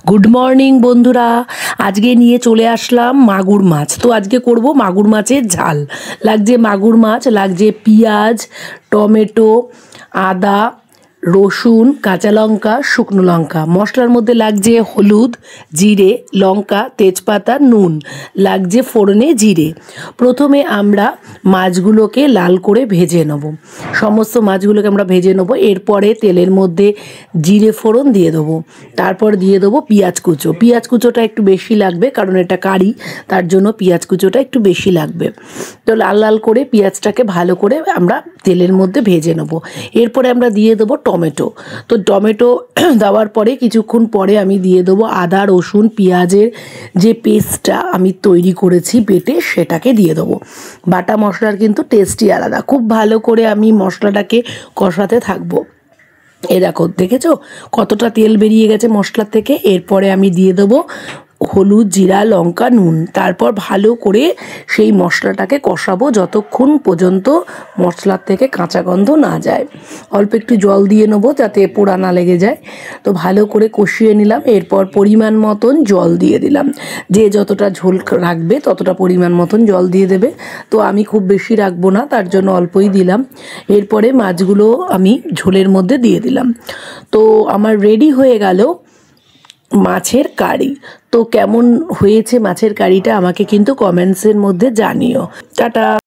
Good morning বন্ধুরা, আজকে নিয়ে চলে আসলাম মাগুর মাছ। তো আজকে করব মাগুর মাছের ঝাল। লাগছে মাগুর মাছ, লাগছে পেঁয়াজ, টমেটো, আদা, রসুন, কাঁচা লঙ্কা, শুকনো লঙ্কা। মশলার মধ্যে লাগছে হলুদ, জিরে, লঙ্কা, তেজপাতা, নুন, লাগছে ফোড়নে জিরে। প্রথমে আমরা মাছগুলোকে লাল করে ভেজে নেব। সমস্ত মাছগুলোকে আমরা ভেজে নেব। এরপরে তেলের মধ্যে জিরে ফোড়ন দিয়ে দেবো। তারপর দিয়ে দেবো পেঁয়াজ কুচো। পেঁয়াজ কুচোটা একটু বেশি লাগবে, কারণ এটা কারি, তার জন্য পেঁয়াজ কুচোটা একটু বেশি লাগবে। তো লাল লাল করে পেঁয়াজটাকে ভালো করে আমরা তেলের মধ্যে ভেজে নেব। এরপরে আমরা দিয়ে দেবো টমেটো। তো টমেটো দেওয়ার পরে কিছুক্ষণ পরে আমি দিয়ে দেবো আদা, রসুন, পেঁয়াজের যে পেস্টটা আমি তৈরি করেছি বেটে, সেটাকে দিয়ে দেবো। বাটা মশলার কিন্তু টেস্টই আলাদা। খুব ভালো করে আমি মশলাটাকে কষাতে থাকবো। এ দেখো, দেখেছো কতটা তেল বেরিয়ে গেছে মশলার থেকে। এরপরে আমি দিয়ে দেবো হলুদ, জিরা, লঙ্কা, নুন। তারপর ভালো করে সেই মশলাটাকে কষাবো যতক্ষণ পর্যন্ত মশলার থেকে কাঁচা গন্ধ না যায়। অল্প একটু জল দিয়ে নেবো যাতে পোড়া না লেগে যায়। তো ভালো করে কষিয়ে নিলাম। এরপর পরিমাণ মতন জল দিয়ে দিলাম। যে যতটা ঝোল রাখবে ততটা পরিমাণ মতন জল দিয়ে দেবে। তো আমি খুব বেশি রাখবো না, তার জন্য অল্পই দিলাম। এরপরে মাছগুলো আমি ঝোলের মধ্যে দিয়ে দিলাম। তো আমার রেডি হয়ে গেল মাছের কারি। তো কেমন হয়েছে মাছের কারিটা আমাকে কিন্তু কমেন্টসের মধ্যে জানিও। টাটা।